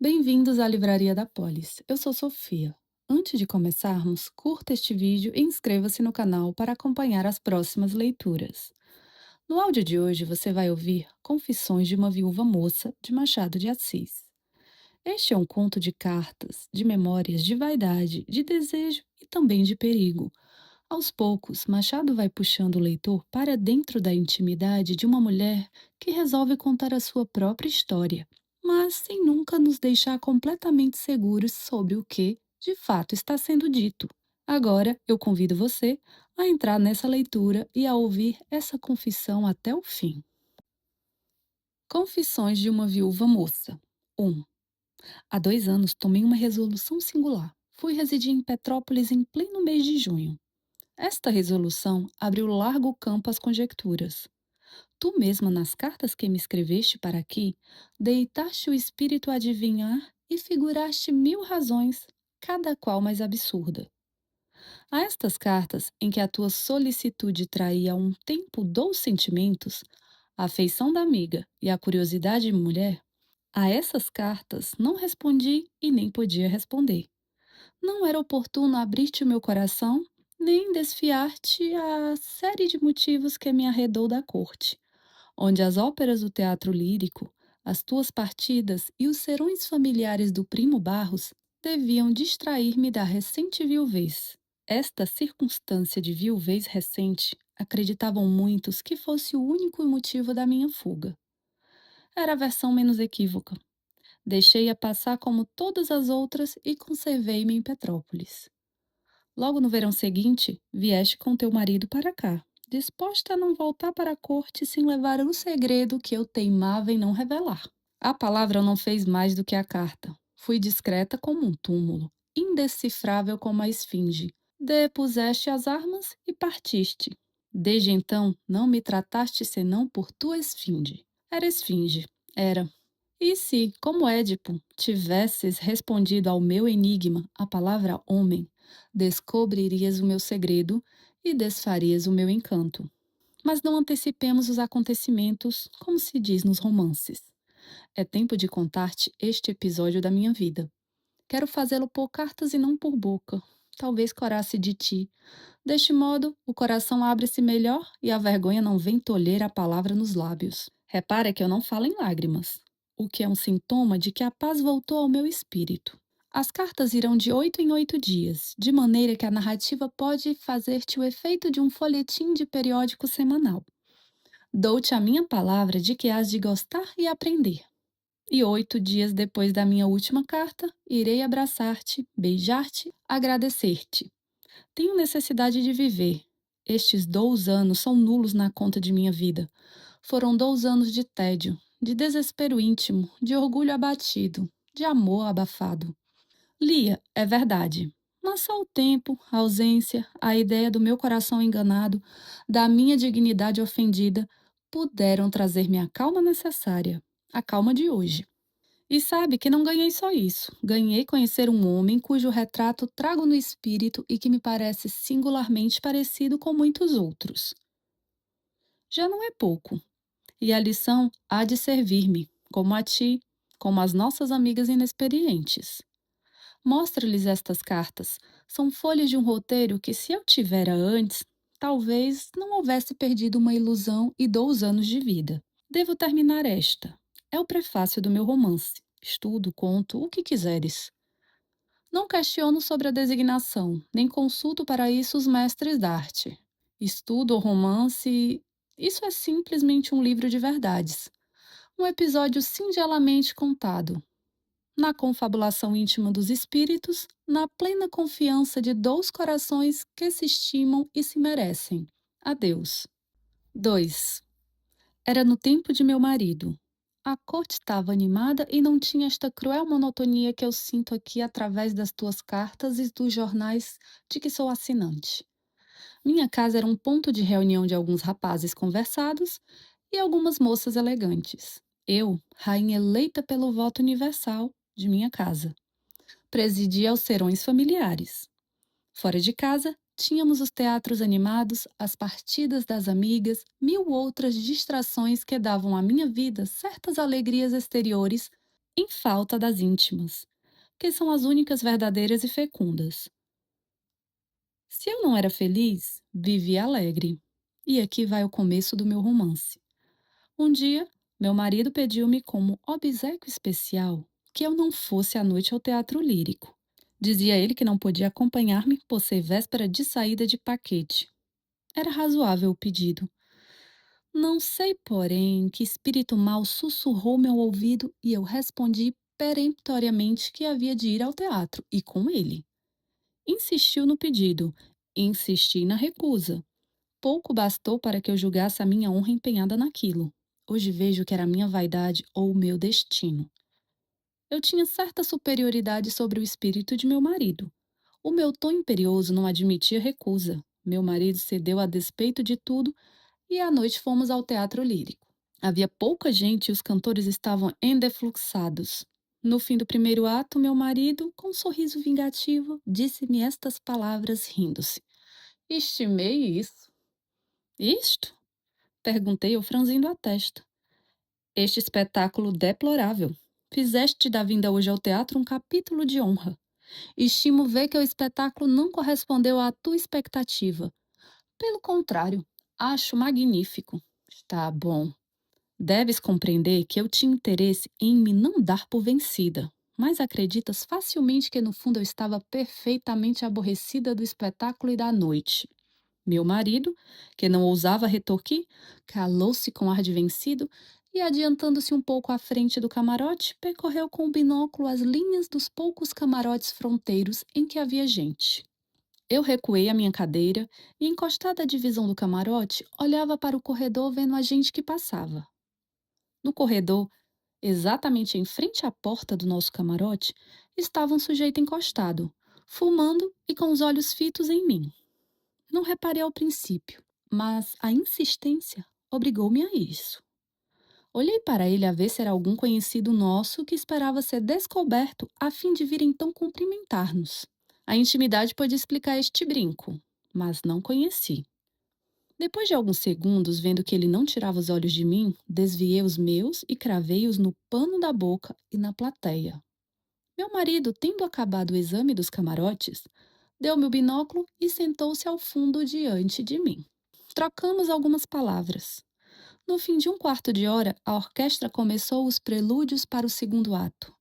Bem-vindos à Livraria da Polis. Eu sou Sofia. Antes de começarmos, curta este vídeo e inscreva-se no canal para acompanhar as próximas leituras. No áudio de hoje você vai ouvir Confissões de uma Viúva Moça, de Machado de Assis. Este é um conto de cartas, de memórias de vaidade, de desejo e também de perigo. Aos poucos, Machado vai puxando o leitor para dentro da intimidade de uma mulher que resolve contar a sua própria história, mas sem nunca nos deixar completamente seguros sobre o que, de fato, está sendo dito. Agora, eu convido você a entrar nessa leitura e a ouvir essa confissão até o fim. Confissões de uma Viúva Moça. 1. Há 2 anos tomei uma resolução singular. Fui residir em Petrópolis em pleno mês de junho. Esta resolução abriu largo campo às conjecturas. Tu mesma, nas cartas que me escreveste para aqui, deitaste o espírito a adivinhar e figuraste 1000 razões, cada qual mais absurda. A estas cartas, em que a tua solicitude traía a um tempo 2 sentimentos, a afeição da amiga e a curiosidade de mulher, a essas cartas não respondi e nem podia responder. Não era oportuno abrir-te o meu coração, nem desfiar-te a série de motivos que me arredou da corte, onde as óperas do teatro lírico, as tuas partidas e os serões familiares do primo Barros deviam distrair-me da recente viuvez. Esta circunstância de viuvez recente acreditavam muitos que fosse o único motivo da minha fuga. Era a versão menos equívoca. Deixei-a passar como todas as outras e conservei-me em Petrópolis. Logo no verão seguinte, vieste com teu marido para cá, disposta a não voltar para a corte sem levar o segredo que eu teimava em não revelar. A palavra não fez mais do que a carta. Fui discreta como um túmulo, indecifrável como a esfinge. Depuseste as armas e partiste. Desde então, não me trataste senão por tua esfinge. Era esfinge, era. E se, como Édipo, tivesses respondido ao meu enigma, a palavra homem, descobririas o meu segredo e desfarias o meu encanto. Mas não antecipemos os acontecimentos, como se diz nos romances. É tempo de contar-te este episódio da minha vida. Quero fazê-lo por cartas e não por boca. Talvez corasse de ti. Deste modo, o coração abre-se melhor e a vergonha não vem tolher a palavra nos lábios. Repara que eu não falo em lágrimas, o que é um sintoma de que a paz voltou ao meu espírito. As cartas irão de 8 em 8 dias, de maneira que a narrativa pode fazer-te o efeito de um folhetim de periódico semanal. Dou-te a minha palavra de que hás de gostar e aprender. E 8 dias depois da minha última carta, irei abraçar-te, beijar-te, agradecer-te. Tenho necessidade de viver. Estes 2 anos são nulos na conta de minha vida. Foram 2 anos de tédio, de desespero íntimo, de orgulho abatido, de amor abafado. Lia, é verdade. Mas só o tempo, a ausência, a ideia do meu coração enganado, da minha dignidade ofendida, puderam trazer-me a calma necessária, a calma de hoje. E sabe que não ganhei só isso. Ganhei conhecer um homem cujo retrato trago no espírito e que me parece singularmente parecido com muitos outros. Já não é pouco. E a lição há de servir-me, como a ti, como às nossas amigas inexperientes. Mostra-lhes estas cartas. São folhas de um roteiro que, se eu tivera antes, talvez não houvesse perdido uma ilusão e 2 anos de vida. Devo terminar esta. É o prefácio do meu romance. Estudo, conto, o que quiseres. Não questiono sobre a designação, nem consulto para isso os mestres da arte. Estudo o romance. Isso é simplesmente um livro de verdades. Um episódio singelamente contado, na confabulação íntima dos espíritos, na plena confiança de 2 corações que se estimam e se merecem. Adeus. 2. Era no tempo de meu marido. A corte estava animada e não tinha esta cruel monotonia que eu sinto aqui através das tuas cartas e dos jornais de que sou assinante. Minha casa era um ponto de reunião de alguns rapazes conversados e algumas moças elegantes. Eu, rainha eleita pelo voto universal de minha casa, presidia aos serões familiares. Fora de casa, tínhamos os teatros animados, as partidas das amigas, 1000 outras distrações que davam à minha vida certas alegrias exteriores em falta das íntimas, que são as únicas verdadeiras e fecundas. Se eu não era feliz, vivia alegre. E aqui vai o começo do meu romance. Um dia, meu marido pediu-me como obséquio especial que eu não fosse à noite ao teatro lírico. Dizia ele que não podia acompanhar-me por ser véspera de saída de paquete. Era razoável o pedido. Não sei, porém, que espírito mau sussurrou meu ouvido e eu respondi peremptoriamente que havia de ir ao teatro e com ele. Insistiu no pedido, insisti na recusa. Pouco bastou para que eu julgasse a minha honra empenhada naquilo. Hoje vejo que era a minha vaidade ou o meu destino. Eu tinha certa superioridade sobre o espírito de meu marido. O meu tom imperioso não admitia recusa. Meu marido cedeu a despeito de tudo e à noite fomos ao teatro lírico. Havia pouca gente e os cantores estavam endefluxados. No fim do primeiro ato, meu marido, com um sorriso vingativo, disse-me estas palavras rindo-se. Estimei isso. Isto? Perguntei eu franzindo a testa. Este espetáculo deplorável. Fizeste da vinda hoje ao teatro um capítulo de honra. Estimo ver que o espetáculo não correspondeu à tua expectativa. Pelo contrário, acho magnífico. Está bom. Deves compreender que eu tinha interesse em me não dar por vencida, mas acreditas facilmente que no fundo eu estava perfeitamente aborrecida do espetáculo e da noite. Meu marido, que não ousava retorquir, calou-se com ar de vencido e, adiantando-se um pouco à frente do camarote, percorreu com o binóculo as linhas dos poucos camarotes fronteiros em que havia gente. Eu recuei à minha cadeira e, encostada à divisão do camarote, olhava para o corredor vendo a gente que passava. No corredor, exatamente em frente à porta do nosso camarote, estava um sujeito encostado, fumando e com os olhos fitos em mim. Não reparei ao princípio, mas a insistência obrigou-me a isso. Olhei para ele a ver se era algum conhecido nosso que esperava ser descoberto a fim de vir então cumprimentar-nos. A intimidade pôde explicar este brinco, mas não conheci. Depois de alguns segundos, vendo que ele não tirava os olhos de mim, desviei os meus e cravei-os no pano da boca e na plateia. Meu marido, tendo acabado o exame dos camarotes, deu-me o binóculo e sentou-se ao fundo diante de mim. Trocamos algumas palavras. No fim de um quarto de hora, a orquestra começou os prelúdios para o segundo ato.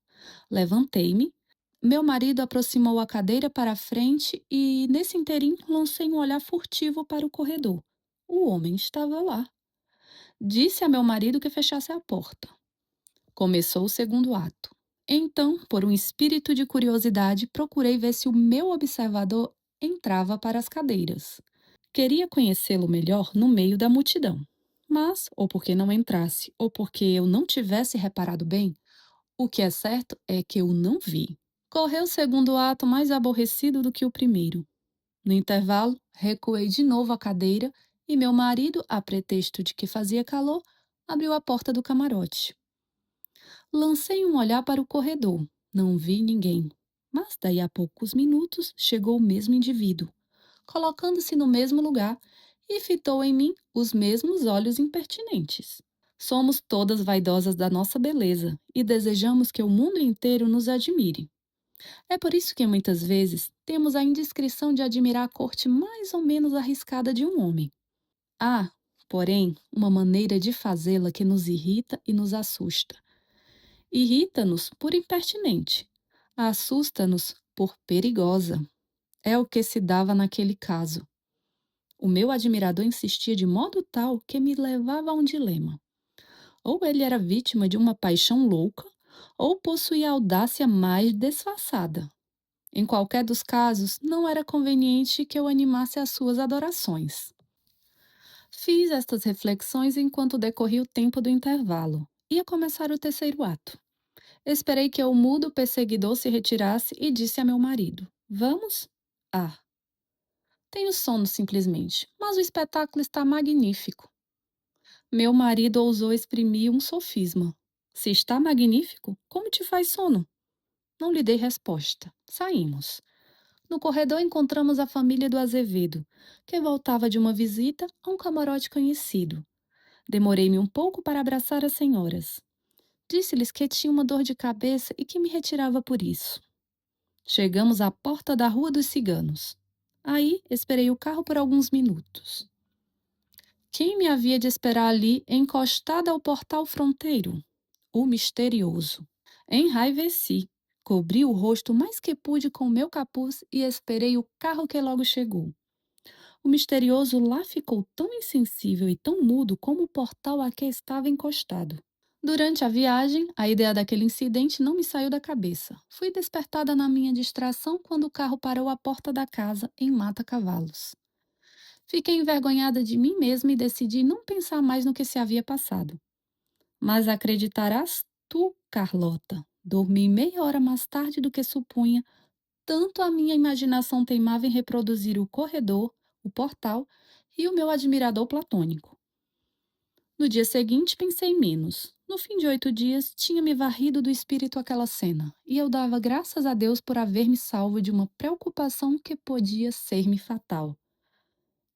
Levantei-me, meu marido aproximou a cadeira para a frente e, nesse interim, lancei um olhar furtivo para o corredor. O homem estava lá. Disse a meu marido que fechasse a porta. Começou o segundo ato. Então, por um espírito de curiosidade, procurei ver se o meu observador entrava para as cadeiras. Queria conhecê-lo melhor no meio da multidão. Mas, ou porque não entrasse, ou porque eu não tivesse reparado bem, o que é certo é que eu não vi. Correu o segundo ato mais aborrecido do que o primeiro. No intervalo, recuei de novo a cadeira e meu marido, a pretexto de que fazia calor, abriu a porta do camarote. Lancei um olhar para o corredor. Não vi ninguém. Mas daí a poucos minutos chegou o mesmo indivíduo, colocando-se no mesmo lugar e fitou em mim os mesmos olhos impertinentes. Somos todas vaidosas da nossa beleza e desejamos que o mundo inteiro nos admire. É por isso que muitas vezes temos a indiscrição de admirar a corte mais ou menos arriscada de um homem. Há, porém, uma maneira de fazê-la que nos irrita e nos assusta. Irrita-nos por impertinente, assusta-nos por perigosa. É o que se dava naquele caso. O meu admirador insistia de modo tal que me levava a um dilema. Ou ele era vítima de uma paixão louca, ou possuía a audácia mais disfarçada. Em qualquer dos casos, não era conveniente que eu animasse as suas adorações. Fiz estas reflexões enquanto decorria o tempo do intervalo. Ia começar o terceiro ato. Esperei que o mudo perseguidor se retirasse e disse a meu marido: Vamos? Ah, tenho sono simplesmente, mas o espetáculo está magnífico. Meu marido ousou exprimir um sofisma. Se está magnífico, como te faz sono? Não lhe dei resposta. Saímos. No corredor encontramos a família do Azevedo, que voltava de uma visita a um camarote conhecido. Demorei-me um pouco para abraçar as senhoras. Disse-lhes que tinha uma dor de cabeça e que me retirava por isso. Chegamos à porta da Rua dos Ciganos. Aí esperei o carro por alguns minutos. Quem me havia de esperar ali, encostada ao portal fronteiro? O misterioso. Enraiveci. Cobri o rosto mais que pude com meu capuz e esperei o carro que logo chegou. O misterioso lá ficou tão insensível e tão mudo como o portal a que estava encostado. Durante a viagem, a ideia daquele incidente não me saiu da cabeça. Fui despertada na minha distração quando o carro parou à porta da casa, em Mata Cavalos. Fiquei envergonhada de mim mesma e decidi não pensar mais no que se havia passado. Mas acreditarás tu, Carlota, dormi meia hora mais tarde do que supunha, tanto a minha imaginação teimava em reproduzir o corredor, o portal e o meu admirador platônico. No dia seguinte, pensei menos. No fim de 8 dias, tinha me varrido do espírito aquela cena, e eu dava graças a Deus por haver me salvo de uma preocupação que podia ser-me fatal.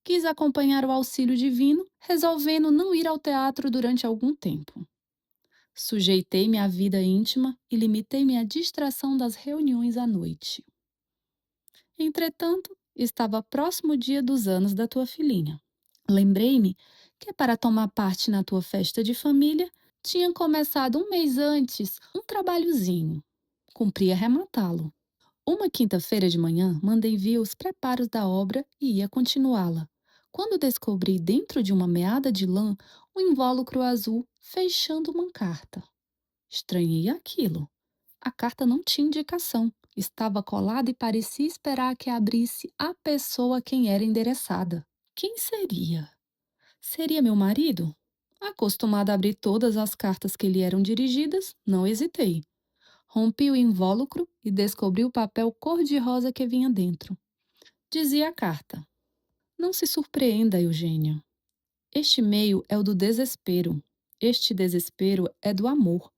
Quis acompanhar o auxílio divino, resolvendo não ir ao teatro durante algum tempo. Sujeitei-me à vida íntima e limitei-me à distração das reuniões à noite. Entretanto, estava próximo o dia dos anos da tua filhinha. Lembrei-me que, para tomar parte na tua festa de família, tinha começado um mês antes um trabalhozinho. Cumpria rematá-lo. Uma quinta-feira de manhã, mandei vir os preparos da obra e ia continuá-la. Quando descobri dentro de uma meada de lã um invólucro azul fechando uma carta. Estranhei aquilo. A carta não tinha indicação. Estava colada e parecia esperar que abrisse a pessoa a quem era endereçada. Quem seria? Seria meu marido? Acostumada a abrir todas as cartas que lhe eram dirigidas, não hesitei. Rompi o invólucro e descobri o papel cor-de-rosa que vinha dentro. Dizia a carta: Não se surpreenda, Eugênia. Este meio é o do desespero. Este desespero é do amor.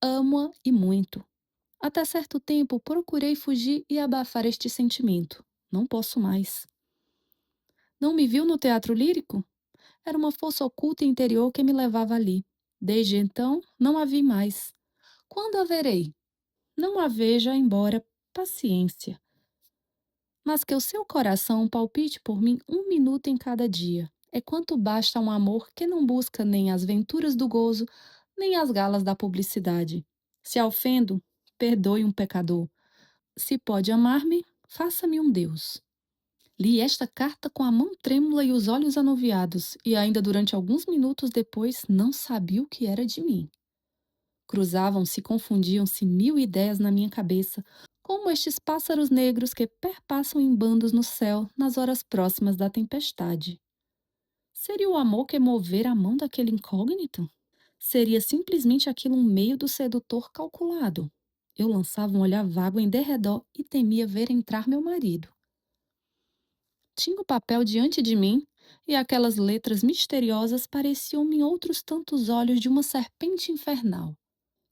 Amo-a e muito. Até certo tempo procurei fugir e abafar este sentimento. Não posso mais. Não me viu no teatro lírico? Era uma força oculta interior que me levava ali. Desde então, não a vi mais. Quando a verei? Não a veja, embora paciência. Mas que o seu coração palpite por mim 1 minuto em cada dia. É quanto basta um amor que não busca nem as venturas do gozo, nem as galas da publicidade. Se a ofendo, perdoe um pecador. Se pode amar-me, faça-me um Deus. Li esta carta com a mão trêmula e os olhos anuviados, e ainda durante alguns minutos depois não sabia o que era de mim. Cruzavam-se e confundiam-se 1000 ideias na minha cabeça, como estes pássaros negros que perpassam em bandos no céu nas horas próximas da tempestade. Seria o amor que movera a mão daquele incógnito? Seria simplesmente aquilo um meio do sedutor calculado? Eu lançava um olhar vago em derredor e temia ver entrar meu marido. Tinha o papel diante de mim, e aquelas letras misteriosas pareciam-me outros tantos olhos de uma serpente infernal.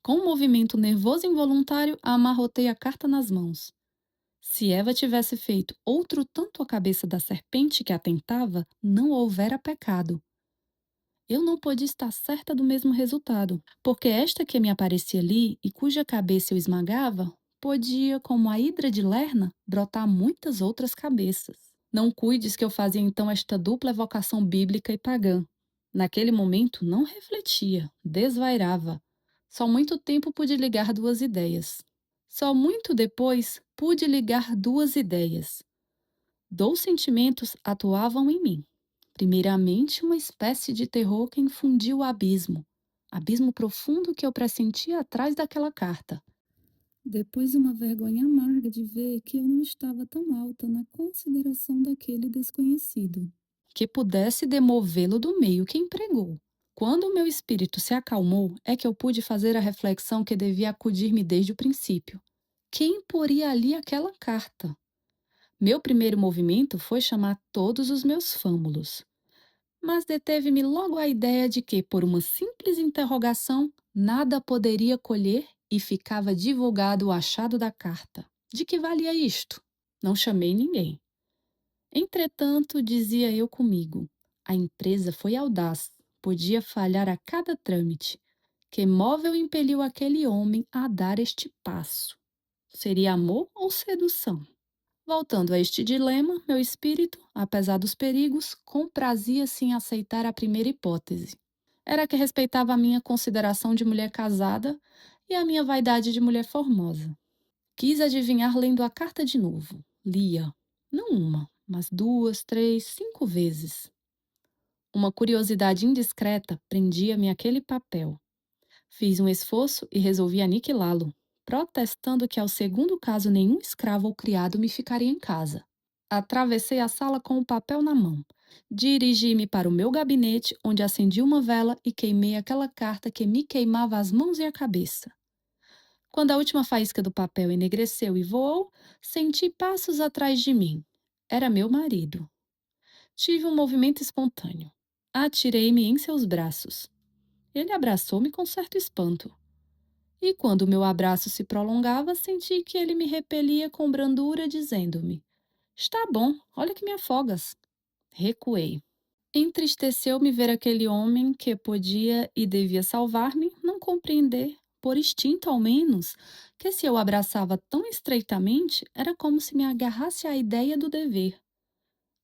Com um movimento nervoso e involuntário, amarrotei a carta nas mãos. Se Eva tivesse feito outro tanto a cabeça da serpente que a tentava, não houvera pecado. Eu não podia estar certa do mesmo resultado, porque esta que me aparecia ali e cuja cabeça eu esmagava, podia, como a hidra de Lerna, brotar muitas outras cabeças. Não cuides que eu fazia então esta dupla evocação bíblica e pagã. Naquele momento não refletia, desvairava. Só muito tempo pude ligar duas ideias. Só muito depois pude ligar duas ideias. Dois sentimentos atuavam em mim. Primeiramente, uma espécie de terror que infundiu o abismo. Abismo profundo que eu pressentia atrás daquela carta. Depois, uma vergonha amarga de ver que eu não estava tão alta na consideração daquele desconhecido, que pudesse demovê-lo do meio que empregou. Quando o meu espírito se acalmou, é que eu pude fazer a reflexão que devia acudir-me desde o princípio. Quem poria ali aquela carta? Meu primeiro movimento foi chamar todos os meus fâmulos. Mas deteve-me logo a ideia de que, por uma simples interrogação, nada poderia colher e ficava divulgado o achado da carta. De que valia isto? Não chamei ninguém. Entretanto, dizia eu comigo, a empresa foi audaz, podia falhar a cada trâmite. Que móvel impeliu aquele homem a dar este passo? Seria amor ou sedução? Voltando a este dilema, meu espírito, apesar dos perigos, comprazia-se em aceitar a primeira hipótese. Era que respeitava a minha consideração de mulher casada e a minha vaidade de mulher formosa. Quis adivinhar lendo a carta de novo. Lia. Não uma, mas duas, três, 5 vezes. Uma curiosidade indiscreta prendia-me àquele papel. Fiz um esforço e resolvi aniquilá-lo, protestando que ao segundo caso nenhum escravo ou criado me ficaria em casa. Atravessei a sala com o papel na mão. Dirigi-me para o meu gabinete, onde acendi uma vela e queimei aquela carta que me queimava as mãos e a cabeça. Quando a última faísca do papel enegreceu e voou, senti passos atrás de mim. Era meu marido. Tive um movimento espontâneo. Atirei-me em seus braços. Ele abraçou-me com certo espanto. E quando meu abraço se prolongava, senti que ele me repelia com brandura, dizendo-me: Está bom, olha que me afogas. Recuei. Entristeceu-me ver aquele homem que podia e devia salvar-me, não compreender, por instinto ao menos, que se eu abraçava tão estreitamente, era como se me agarrasse à ideia do dever.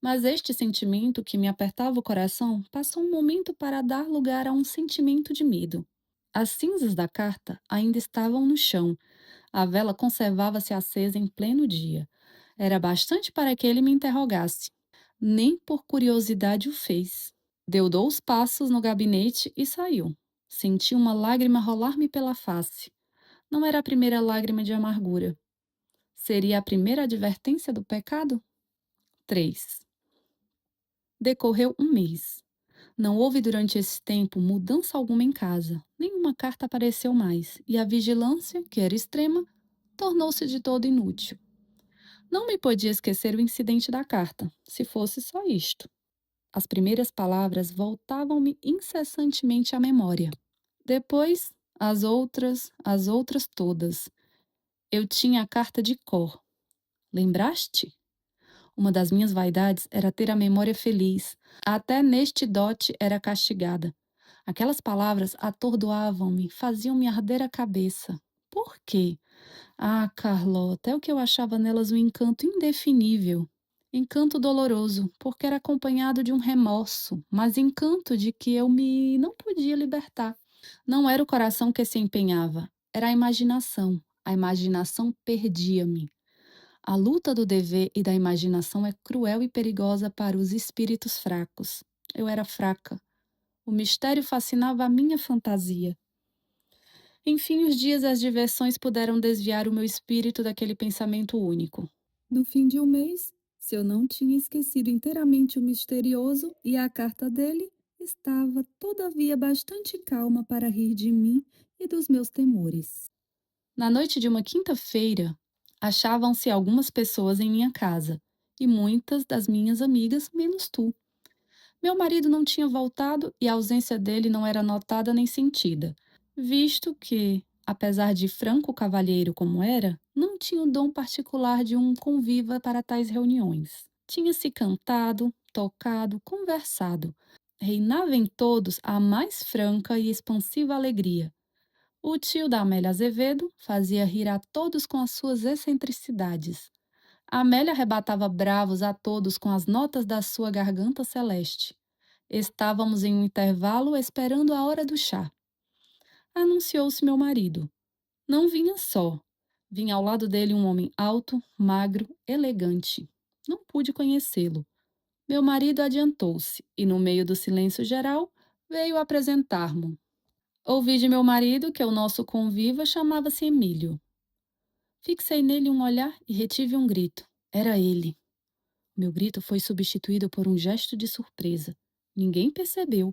Mas este sentimento que me apertava o coração passou um momento para dar lugar a um sentimento de medo. As cinzas da carta ainda estavam no chão. A vela conservava-se acesa em pleno dia. Era bastante para que ele me interrogasse. Nem por curiosidade o fez. Deu 2 passos no gabinete e saiu. Senti uma lágrima rolar-me pela face. Não era a primeira lágrima de amargura. Seria a primeira advertência do pecado? 3. Decorreu um mês. Não houve durante esse tempo mudança alguma em casa. Nenhuma carta apareceu mais, e a vigilância, que era extrema, tornou-se de todo inútil. Não me podia esquecer o incidente da carta, se fosse só isto. As primeiras palavras voltavam-me incessantemente à memória. Depois, as outras todas. Eu tinha a carta de cor. Lembraste? Uma das minhas vaidades era ter a memória feliz. Até neste dote era castigada. Aquelas palavras atordoavam-me, faziam-me arder a cabeça. Por quê? Ah, Carlota, é o que eu achava nelas um encanto indefinível. Encanto doloroso, porque era acompanhado de um remorso, mas encanto de que eu me não podia libertar. Não era o coração que se empenhava, era a imaginação. A imaginação perdia-me. A luta do dever e da imaginação é cruel e perigosa para os espíritos fracos. Eu era fraca. O mistério fascinava a minha fantasia. Enfim, os dias e as diversões puderam desviar o meu espírito daquele pensamento único. No fim de um mês, se eu não tinha esquecido inteiramente o misterioso e a carta dele, estava, todavia, bastante calma para rir de mim e dos meus temores. Na noite de uma quinta-feira, achavam-se algumas pessoas em minha casa, e muitas das minhas amigas, menos tu. Meu marido não tinha voltado e a ausência dele não era notada nem sentida, visto que, apesar de franco cavalheiro como era, não tinha o dom particular de um conviva para tais reuniões. Tinha-se cantado, tocado, conversado. Reinava em todos a mais franca e expansiva alegria. O tio da Amélia Azevedo fazia rir a todos com as suas excentricidades. A Amélia arrebatava bravos a todos com as notas da sua garganta celeste. Estávamos em um intervalo esperando a hora do chá. Anunciou-se meu marido. Não vinha só. Vinha ao lado dele um homem alto, magro, elegante. Não pude conhecê-lo. Meu marido adiantou-se e, no meio do silêncio geral, veio apresentar-mo. Ouvi de meu marido que o nosso conviva chamava-se Emílio. Fixei nele um olhar e retive um grito. Era ele. Meu grito foi substituído por um gesto de surpresa. Ninguém percebeu.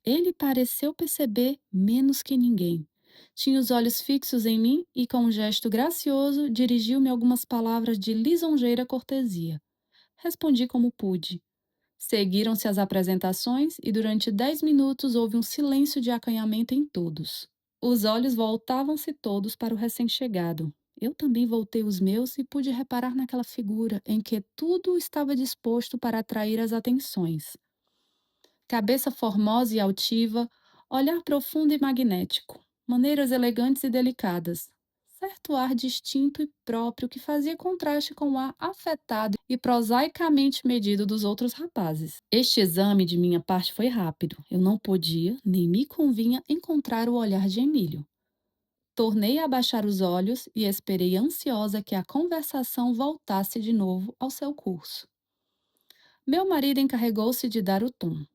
Ele pareceu perceber menos que ninguém. Tinha os olhos fixos em mim e, com um gesto gracioso, dirigiu-me algumas palavras de lisonjeira cortesia. Respondi como pude. Seguiram-se as apresentações e durante 10 minutos houve um silêncio de acanhamento em todos. Os olhos voltavam-se todos para o recém-chegado. Eu também voltei os meus e pude reparar naquela figura em que tudo estava disposto para atrair as atenções. Cabeça formosa e altiva, Olhar profundo e magnético, maneiras elegantes e delicadas, certo ar distinto e próprio que fazia contraste com o ar afetado e prosaicamente medido dos outros rapazes. Este exame de minha parte foi rápido. Eu não podia, nem me convinha, encontrar o olhar de Emílio. Tornei a abaixar os olhos e esperei ansiosa que a conversação voltasse de novo ao seu curso. Meu marido encarregou-se de dar o tom.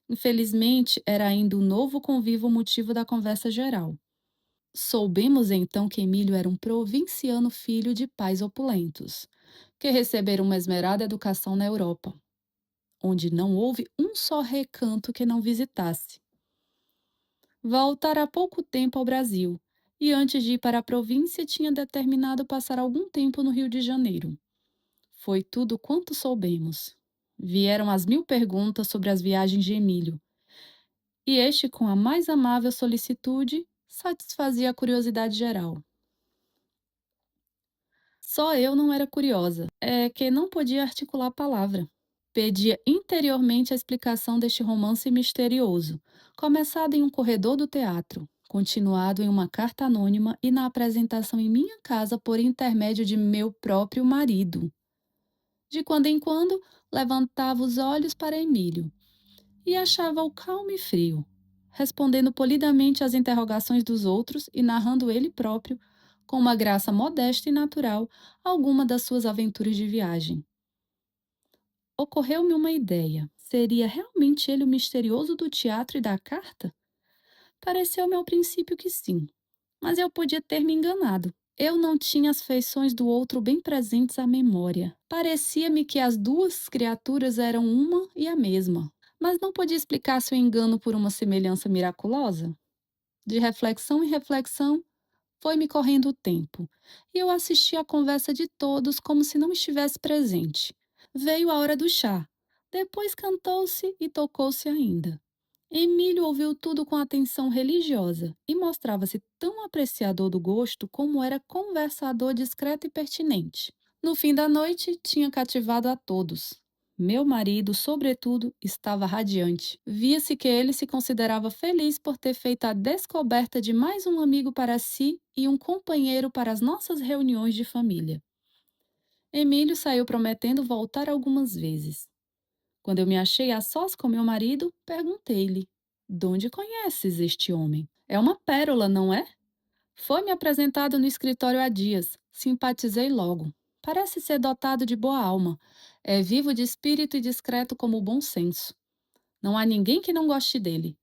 Infelizmente, era ainda o novo convívio o motivo da conversa geral. Soubemos então que Emílio era um provinciano filho de pais opulentos, que receberam uma esmerada educação na Europa, onde não houve um só recanto que não visitasse. Voltara há pouco tempo ao Brasil, e antes de ir para a província tinha determinado passar algum tempo no Rio de Janeiro. Foi tudo quanto soubemos. Vieram as mil perguntas sobre as viagens de Emílio, e este, com a mais amável solicitude, satisfazia a curiosidade geral. Só eu não era curiosa, é que não podia articular a palavra. Pedia interiormente a explicação deste romance misterioso, começado em um corredor do teatro, continuado em uma carta anônima e na apresentação em minha casa por intermédio de meu próprio marido. De quando em quando, levantava os olhos para Emílio e achava-o calmo e frio, respondendo polidamente às interrogações dos outros e narrando ele próprio, com uma graça modesta e natural, alguma das suas aventuras de viagem. Ocorreu-me uma ideia. Seria realmente ele o misterioso do teatro e da carta? Pareceu-me ao princípio que sim, mas eu podia ter me enganado. Eu não tinha as feições do outro bem presentes à memória. Parecia-me que as duas criaturas eram uma e a mesma. Mas não podia explicar seu engano por uma semelhança miraculosa? De reflexão em reflexão, foi-me correndo o tempo, e eu assisti à conversa de todos como se não estivesse presente. Veio a hora do chá. Depois cantou-se e tocou-se ainda. Emílio ouviu tudo com atenção religiosa e mostrava-se tão apreciador do gosto como era conversador discreto e pertinente. No fim da noite, tinha cativado a todos. Meu marido, sobretudo, estava radiante. Via-se que ele se considerava feliz por ter feito a descoberta de mais um amigo para si e um companheiro para as nossas reuniões de família. Emílio saiu prometendo voltar algumas vezes. Quando eu me achei a sós com meu marido, perguntei-lhe: "De onde conheces este homem? É uma pérola, não é?" Foi-me apresentado no escritório há dias. Simpatizei logo. Parece ser dotado de boa alma. É vivo de espírito e discreto como o bom senso. Não há ninguém que não goste dele.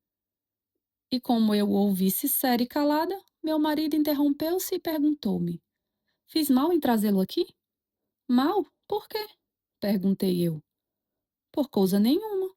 E como eu o ouvisse séria e calada, meu marido interrompeu-se e perguntou-me: "Fiz mal em trazê-lo aqui?" "Mal? Por quê?" perguntei eu. "Por coisa nenhuma.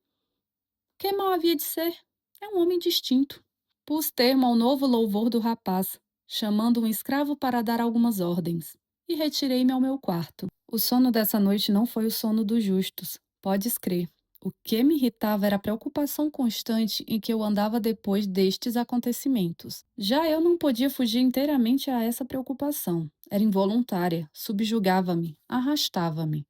Que mal havia de ser? É um homem distinto." Pus termo ao novo louvor do rapaz, chamando um escravo para dar algumas ordens, e retirei-me ao meu quarto. O sono dessa noite não foi o sono dos justos, podes crer. O que me irritava era a preocupação constante em que eu andava depois destes acontecimentos. Já eu não podia fugir inteiramente a essa preocupação. Era involuntária, subjugava-me, arrastava-me.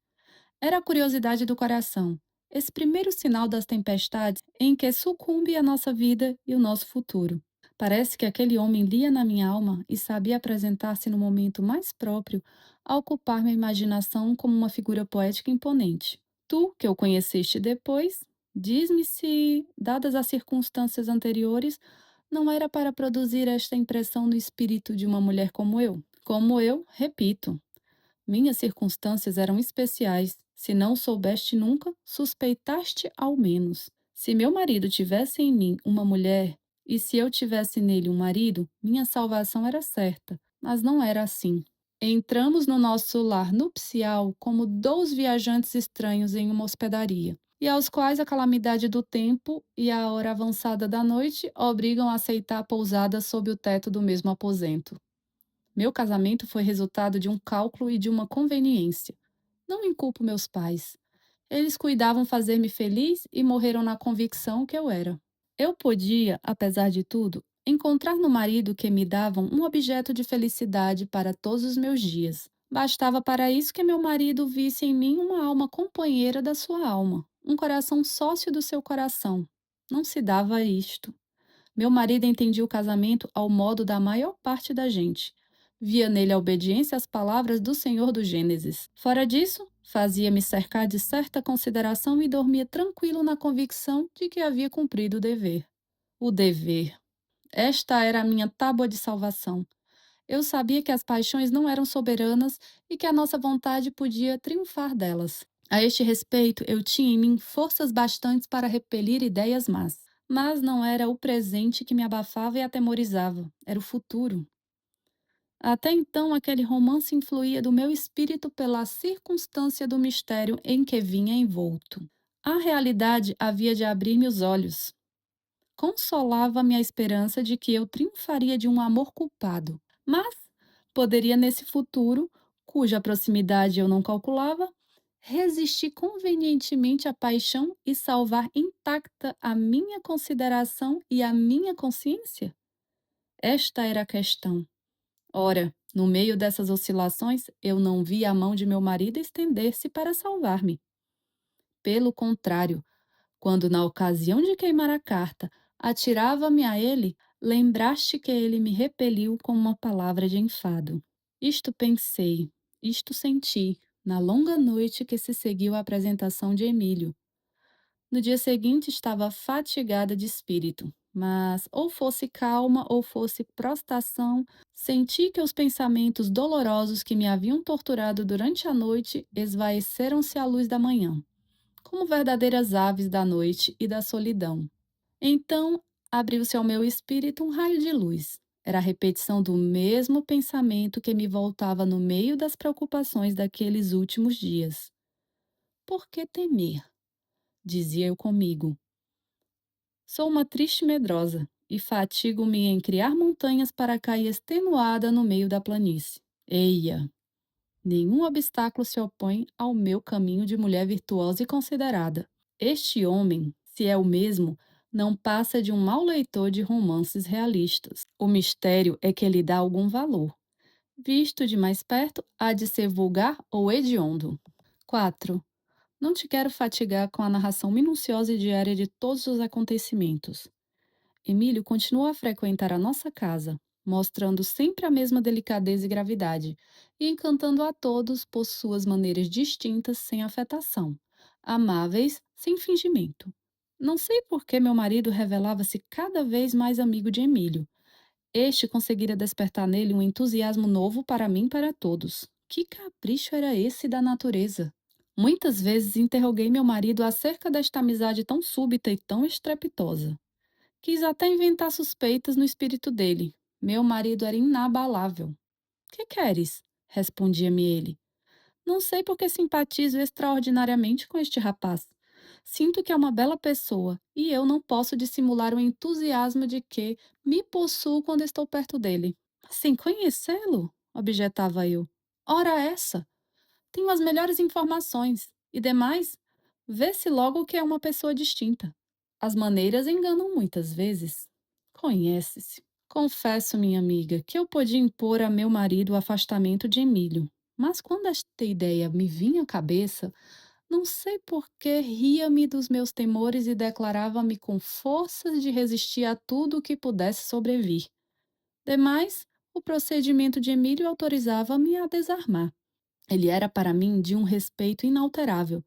Era a curiosidade do coração, esse primeiro sinal das tempestades em que sucumbe a nossa vida e o nosso futuro. Parece que aquele homem lia na minha alma e sabia apresentar-se no momento mais próprio a ocupar minha imaginação como uma figura poética imponente. Tu, que o conheceste depois, diz-me se, dadas as circunstâncias anteriores, não era para produzir esta impressão no espírito de uma mulher como eu. Como eu, repito, minhas circunstâncias eram especiais. Se não soubeste nunca, suspeitaste ao menos. Se meu marido tivesse em mim uma mulher, e se eu tivesse nele um marido, minha salvação era certa, mas não era assim. Entramos no nosso lar nupcial como dois viajantes estranhos em uma hospedaria, e aos quais a calamidade do tempo e a hora avançada da noite obrigam a aceitar a pousada sob o teto do mesmo aposento. Meu casamento foi resultado de um cálculo e de uma conveniência. Não inculpo meus pais. Eles cuidavam fazer-me feliz e morreram na convicção que eu era. Eu podia, apesar de tudo, encontrar no marido que me davam um objeto de felicidade para todos os meus dias. Bastava para isso que meu marido visse em mim uma alma companheira da sua alma, um coração sócio do seu coração. Não se dava isto. Meu marido entendia o casamento ao modo da maior parte da gente. Via nele a obediência às palavras do Senhor do Gênesis. Fora disso, fazia-me cercar de certa consideração e dormia tranquilo na convicção de que havia cumprido o dever. O dever. Esta era a minha tábua de salvação. Eu sabia que as paixões não eram soberanas e que a nossa vontade podia triunfar delas. A este respeito, eu tinha em mim forças bastantes para repelir ideias más. Mas não era o presente que me abafava e atemorizava, era o futuro. Até então, aquele romance influía do meu espírito pela circunstância do mistério em que vinha envolto. A realidade havia de abrir-me os olhos. Consolava-me a esperança de que eu triunfaria de um amor culpado, mas poderia nesse futuro, cuja proximidade eu não calculava, resistir convenientemente à paixão e salvar intacta a minha consideração e a minha consciência? Esta era a questão. Ora, no meio dessas oscilações, eu não via a mão de meu marido estender-se para salvar-me. Pelo contrário, quando, na ocasião de queimar a carta, atirava-me a ele, lembraste que ele me repeliu com uma palavra de enfado. Isto pensei, isto senti, na longa noite que se seguiu à apresentação de Emílio. No dia seguinte estava fatigada de espírito, mas, ou fosse calma ou fosse prostração, senti que os pensamentos dolorosos que me haviam torturado durante a noite esvaeceram-se à luz da manhã como verdadeiras aves da noite e da solidão. Então, abriu-se ao meu espírito um raio de luz. Era a repetição do mesmo pensamento que me voltava no meio das preocupações daqueles últimos dias. Por que temer? Dizia eu comigo. Sou uma triste medrosa e fatigo-me em criar montanhas para cair extenuada no meio da planície. Eia! Nenhum obstáculo se opõe ao meu caminho de mulher virtuosa e considerada. Este homem, se é o mesmo, não passa de um mau leitor de romances realistas. O mistério é que lhe dá algum valor. Visto de mais perto, há de ser vulgar ou hediondo. 4. Não te quero fatigar com a narração minuciosa e diária de todos os acontecimentos. Emílio continuou a frequentar a nossa casa, mostrando sempre a mesma delicadeza e gravidade, e encantando a todos por suas maneiras distintas sem afetação, amáveis sem fingimento. Não sei por que meu marido revelava-se cada vez mais amigo de Emílio. Este conseguira despertar nele um entusiasmo novo para mim e para todos. Que capricho era esse da natureza? Muitas vezes interroguei meu marido acerca desta amizade tão súbita e tão estrepitosa. Quis até inventar suspeitas no espírito dele. Meu marido era inabalável. Que queres? Respondia-me ele. Não sei porque simpatizo extraordinariamente com este rapaz. Sinto que é uma bela pessoa e eu não posso dissimular o entusiasmo de que me possuo quando estou perto dele. Sem conhecê-lo? Objetava eu. Ora essa! Tenho as melhores informações. E demais, vê-se logo que é uma pessoa distinta. As maneiras enganam muitas vezes. Conhece-se. Confesso, minha amiga, que eu podia impor a meu marido o afastamento de Emílio. Mas quando esta ideia me vinha à cabeça, não sei por que ria-me dos meus temores e declarava-me com forças de resistir a tudo o que pudesse sobrevir. Demais, o procedimento de Emílio autorizava-me a desarmar. Ele era para mim de um respeito inalterável.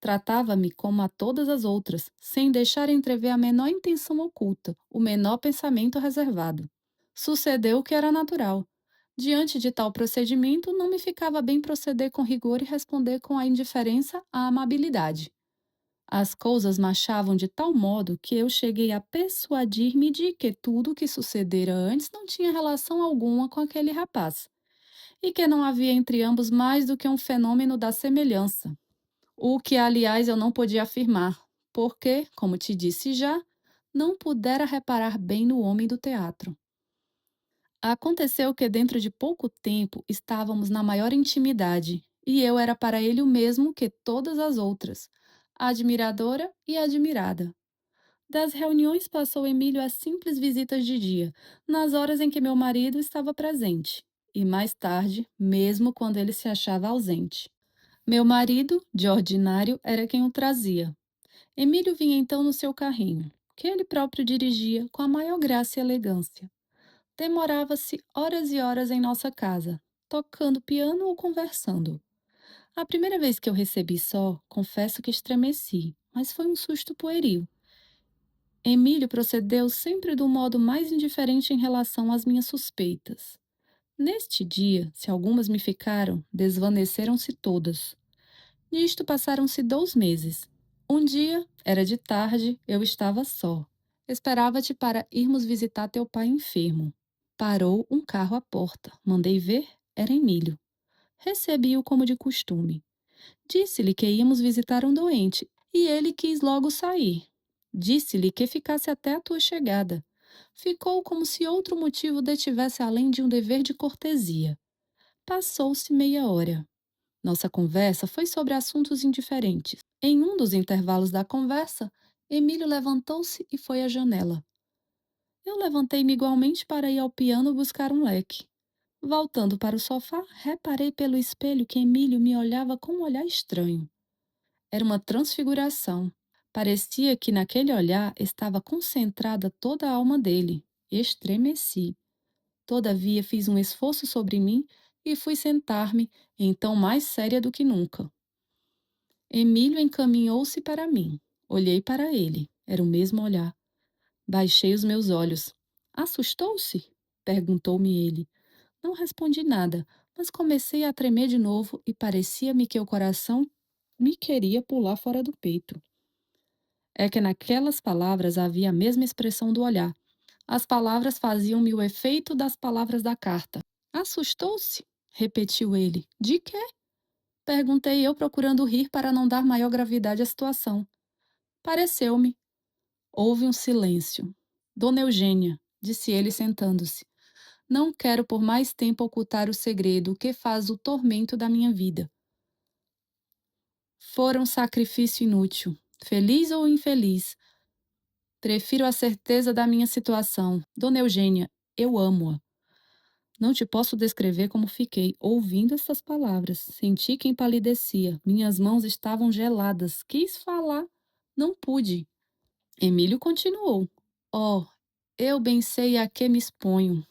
Tratava-me como a todas as outras, sem deixar entrever a menor intenção oculta, o menor pensamento reservado. Sucedeu o que era natural. Diante de tal procedimento, não me ficava bem proceder com rigor e responder com a indiferença à amabilidade. As coisas marchavam de tal modo que eu cheguei a persuadir-me de que tudo o que sucedera antes não tinha relação alguma com aquele rapaz e que não havia entre ambos mais do que um fenômeno da semelhança. O que, aliás, eu não podia afirmar, porque, como te disse já, não pudera reparar bem no homem do teatro. Aconteceu que dentro de pouco tempo estávamos na maior intimidade, e eu era para ele o mesmo que todas as outras, admiradora e admirada. Das reuniões passou Emílio a simples visitas de dia, nas horas em que meu marido estava presente, e mais tarde, mesmo quando ele se achava ausente. Meu marido, de ordinário, era quem o trazia. Emílio vinha então no seu carrinho, que ele próprio dirigia com a maior graça e elegância. Demorava-se horas e horas em nossa casa, tocando piano ou conversando. A primeira vez que eu recebi só, confesso que estremeci, mas foi um susto pueril. Emílio procedeu sempre do modo mais indiferente em relação às minhas suspeitas. Neste dia, se algumas me ficaram, desvaneceram-se todas. Nisto passaram-se 2 meses. Um dia, era de tarde, eu estava só. Esperava-te para irmos visitar teu pai enfermo. Parou um carro à porta. Mandei ver, era Emílio. Recebi-o como de costume. Disse-lhe que íamos visitar um doente, e ele quis logo sair. Disse-lhe que ficasse até a tua chegada. Ficou como se outro motivo detivesse além de um dever de cortesia. Passou-se meia hora. Nossa conversa foi sobre assuntos indiferentes. Em um dos intervalos da conversa, Emílio levantou-se e foi à janela. Eu levantei-me igualmente para ir ao piano buscar um leque. Voltando para o sofá, reparei pelo espelho que Emílio me olhava com um olhar estranho. Era uma transfiguração. Parecia que naquele olhar estava concentrada toda a alma dele. Estremeci. Todavia fiz um esforço sobre mim e fui sentar-me, então mais séria do que nunca. Emílio encaminhou-se para mim. Olhei para ele. Era o mesmo olhar. Baixei os meus olhos. Assustou-se? Perguntou-me ele. Não respondi nada, mas comecei a tremer de novo e parecia-me que o coração me queria pular fora do peito. É que naquelas palavras havia a mesma expressão do olhar. As palavras faziam-me o efeito das palavras da carta. Assustou-se? Repetiu ele. De quê? Perguntei eu, procurando rir para não dar maior gravidade à situação. Pareceu-me. Houve um silêncio. Dona Eugênia, disse ele sentando-se. Não quero por mais tempo ocultar o segredo que faz o tormento da minha vida. Fora um sacrifício inútil, feliz ou infeliz. Prefiro a certeza da minha situação. Dona Eugênia, eu amo-a. Não te posso descrever como fiquei ouvindo essas palavras. Senti que empalidecia. Minhas mãos estavam geladas. Quis falar. Não pude. Emílio continuou. Oh, eu bem sei a que me exponho.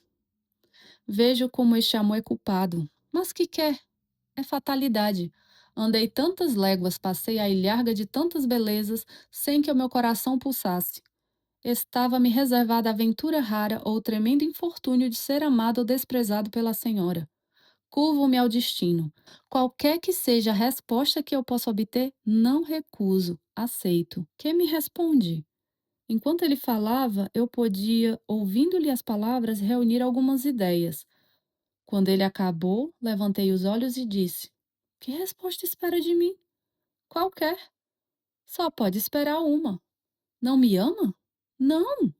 Vejo como este amor é culpado. Mas que quer? É fatalidade. Andei tantas léguas, passei a ilharga de tantas belezas, sem que o meu coração pulsasse. Estava-me reservada a aventura rara ou o tremendo infortúnio de ser amado ou desprezado pela senhora. Curvo-me ao destino. Qualquer que seja a resposta que eu possa obter, não recuso, aceito. Que me responde? Enquanto ele falava, eu podia, ouvindo-lhe as palavras, reunir algumas ideias. Quando ele acabou, levantei os olhos e disse: Que resposta espera de mim? Qualquer. Só pode esperar uma. Não me ama? Não!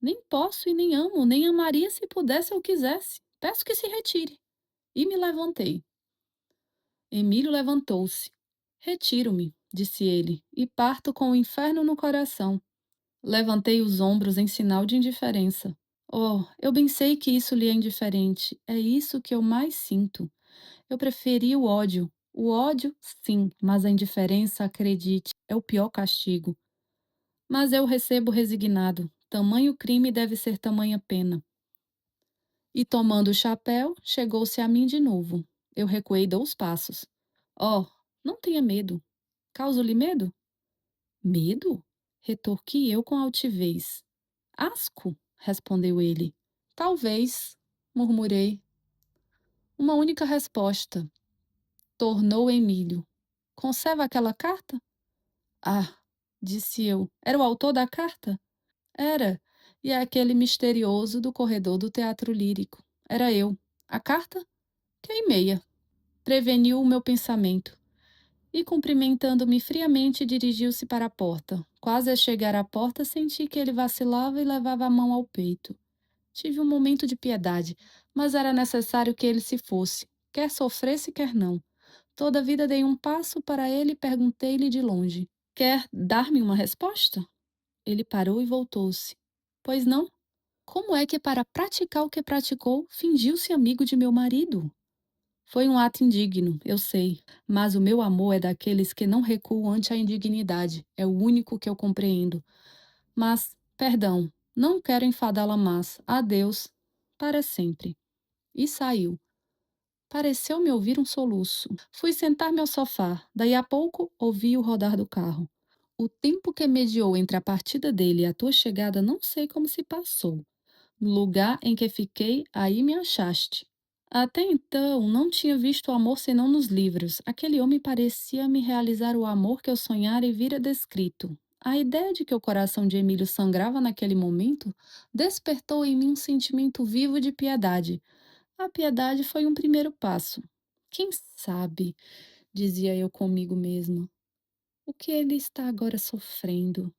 Nem posso e nem amo, nem amaria se pudesse ou quisesse. Peço que se retire. E me levantei. Emílio levantou-se. Retiro-me, disse ele, e parto com o inferno no coração. Levantei os ombros em sinal de indiferença. Oh, eu bem sei que isso lhe é indiferente. É isso que eu mais sinto. Eu preferi o ódio. O ódio, sim, mas a indiferença, acredite, é o pior castigo. Mas eu recebo resignado. Tamanho crime deve ser tamanha pena. E tomando o chapéu, chegou-se a mim de novo. Eu recuei 2 passos. Oh, não tenha medo. Causo-lhe medo? Medo? Retorqui eu com altivez. Asco, respondeu ele. Talvez, murmurei. Uma única resposta. Tornou Emílio. Conserva aquela carta? Ah, disse eu. Era o autor da carta? Era. E é aquele misterioso do corredor do teatro lírico. Era eu. A carta? Queimei-a. Preveniu o meu pensamento. E, cumprimentando-me friamente, dirigiu-se para a porta. Quase a chegar à porta, senti que ele vacilava e levava a mão ao peito. Tive um momento de piedade, mas era necessário que ele se fosse, quer sofresse, quer não. Toda a vida dei um passo para ele e perguntei-lhe de longe: Quer dar-me uma resposta? Ele parou e voltou-se. Pois não? Como é que, para praticar o que praticou, fingiu-se amigo de meu marido? Foi um ato indigno, eu sei, mas o meu amor é daqueles que não recuam ante a indignidade. É o único que eu compreendo. Mas Perdão, não quero enfadá-la mais. Adeus. Para sempre. E saiu. Pareceu-me ouvir um soluço. Fui sentar-me ao sofá. Daí a pouco ouvi o rodar do carro. O tempo que mediou entre a partida dele e a tua chegada não sei como se passou. No lugar em que fiquei, aí me achaste. Até então, não tinha visto o amor senão nos livros. Aquele homem parecia me realizar o amor que eu sonhara e vira descrito. A ideia de que o coração de Emílio sangrava naquele momento despertou em mim um sentimento vivo de piedade. A piedade foi um primeiro passo. Quem sabe, dizia eu comigo mesma, o que ele está agora sofrendo?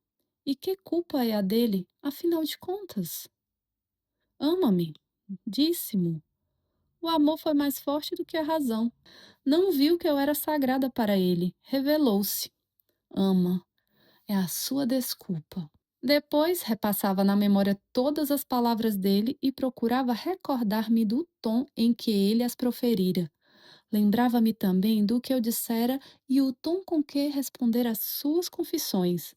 E que culpa é a dele, afinal de contas? Ama-me, disse-mo. O amor foi mais forte do que a razão. Não viu que eu era sagrada para ele. Revelou-se. Ama. É a sua desculpa. Depois repassava na memória todas as palavras dele e procurava recordar-me do tom em que ele as proferira. Lembrava-me também do que eu dissera e o tom com que respondera às suas confissões.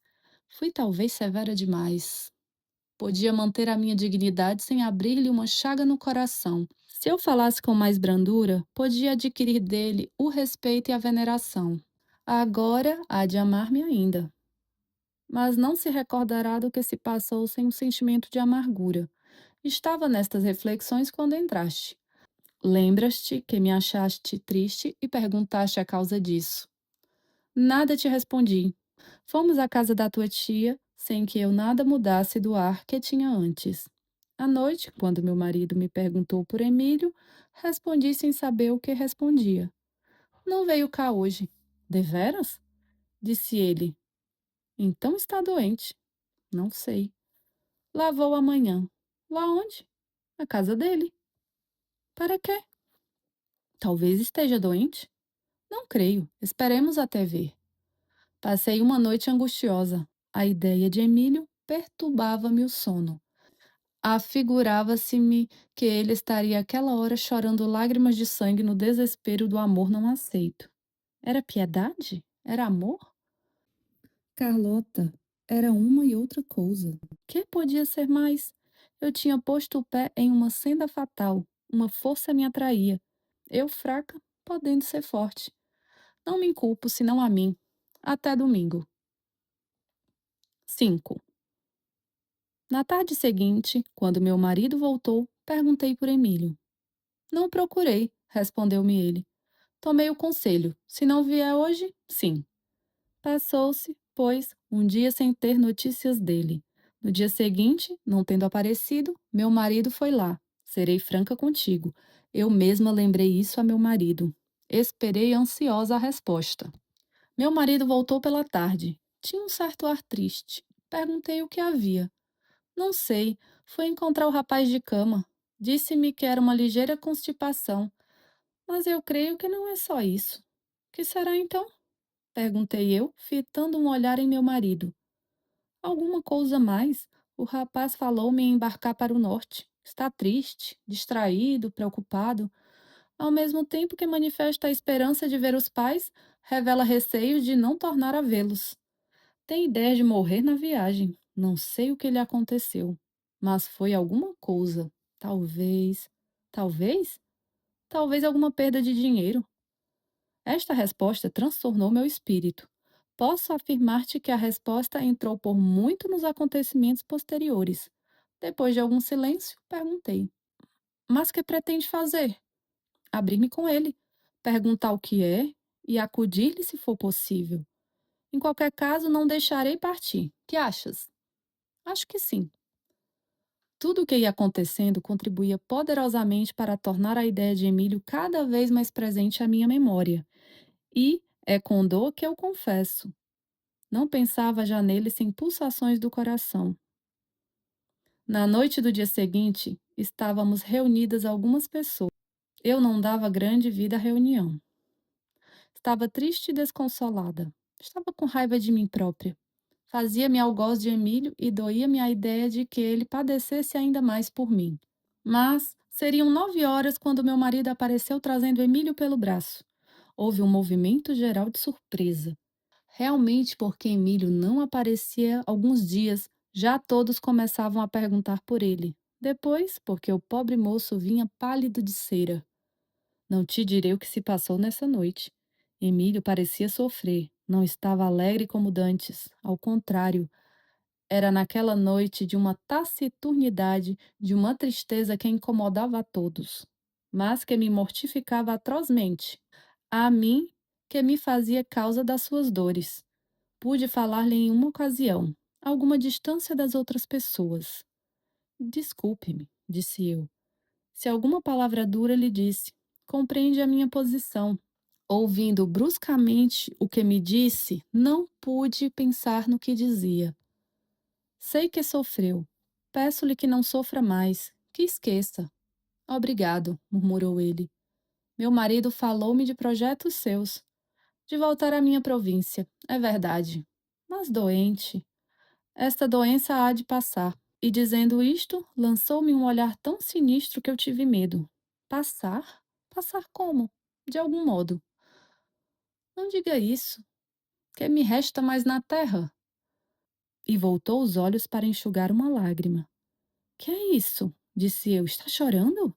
Fui talvez severa demais. Podia manter a minha dignidade sem abrir-lhe uma chaga no coração. Se eu falasse com mais brandura, podia adquirir dele o respeito e a veneração. Agora há de amar-me ainda, mas não se recordará do que se passou sem um sentimento de amargura. Estava nestas reflexões quando entraste. Lembras-te que me achaste triste e perguntaste a causa disso. Nada te respondi. Fomos à casa da tua tia, sem que eu nada mudasse do ar que tinha antes. À noite, quando meu marido me perguntou por Emílio, respondi sem saber o que respondia. Não veio cá hoje. Deveras? Disse ele. Então está doente. Não sei. Lá vou amanhã. Lá onde? Na casa dele. Para quê? Talvez esteja doente. Não creio. Esperemos até ver. Passei uma noite angustiosa. A ideia de Emílio perturbava-me o sono. Afigurava-se-me que ele estaria àquela hora chorando lágrimas de sangue no desespero do amor não aceito. Era piedade? Era amor? Carlota era uma e outra coisa. Que podia ser mais? Eu tinha posto o pé em uma senda fatal. Uma força me atraía. Eu fraca, podendo ser forte. Não me culpo, senão a mim. Até domingo. 5. Na tarde seguinte, quando meu marido voltou, perguntei por Emílio. Não o procurei, respondeu-me ele. Tomei o conselho. Se não vier hoje, sim. Passou-se, pois, um dia sem ter notícias dele. No dia seguinte, não tendo aparecido, meu marido foi lá. Serei franca contigo. Eu mesma lembrei isso a meu marido. Esperei ansiosa a resposta. Meu marido voltou pela tarde. Tinha um certo ar triste. Perguntei o que havia. Não sei. Fui encontrar o rapaz de cama. Disse-me que era uma ligeira constipação. Mas eu creio que não é só isso. Que será então? Perguntei eu, fitando um olhar em meu marido. Alguma coisa mais? O rapaz falou-me em embarcar para o norte. Está triste, distraído, preocupado. Ao mesmo tempo que manifesta a esperança de ver os pais, revela receios de não tornar a vê-los. Tem ideia de morrer na viagem. Não sei o que lhe aconteceu, mas foi alguma coisa. Talvez. Talvez? Talvez alguma perda de dinheiro. Esta resposta transtornou meu espírito. Posso afirmar-te que a resposta entrou por muito nos acontecimentos posteriores. Depois de algum silêncio, perguntei: Mas que pretende fazer? Abrir-me com ele, perguntar o que é e acudir-lhe se for possível. Em qualquer caso, não deixarei partir. Que achas? Acho que sim. Tudo o que ia acontecendo contribuía poderosamente para tornar a ideia de Emílio cada vez mais presente à minha memória. E é com dor que eu confesso. Não pensava já nele sem pulsações do coração. Na noite do dia seguinte, estávamos reunidas algumas pessoas. Eu não dava grande vida à reunião. Estava triste e desconsolada. Estava com raiva de mim própria. Fazia-me algoz de Emílio e doía-me a ideia de que ele padecesse ainda mais por mim. Mas seriam 9 horas quando meu marido apareceu trazendo Emílio pelo braço. Houve um movimento geral de surpresa. Realmente, porque Emílio não aparecia alguns dias, Já todos começavam a perguntar por ele. Depois, porque o pobre moço vinha pálido de cera. Não te direi o que se passou nessa noite. Emílio parecia sofrer, não estava alegre como dantes. Ao contrário, era naquela noite de uma taciturnidade, de uma tristeza que incomodava a todos, mas que me mortificava atrozmente. A mim, que me fazia causa das suas dores. Pude falar-lhe em uma ocasião, a alguma distância das outras pessoas. Desculpe-me, disse eu, se alguma palavra dura lhe disse. Compreende a minha posição. Ouvindo bruscamente o que me disse, não pude pensar no que dizia. Sei que sofreu. Peço-lhe que não sofra mais, que esqueça. Obrigado, murmurou ele. Meu marido falou-me de projetos seus, de voltar à minha província, é verdade. Mas doente. Esta doença há de passar. E dizendo isto, lançou-me um olhar tão sinistro que eu tive medo. Passar? Passar como? De algum modo. Não diga isso. Que me resta mais na terra? E voltou os olhos para enxugar uma lágrima. Que é isso? Disse eu. Está chorando?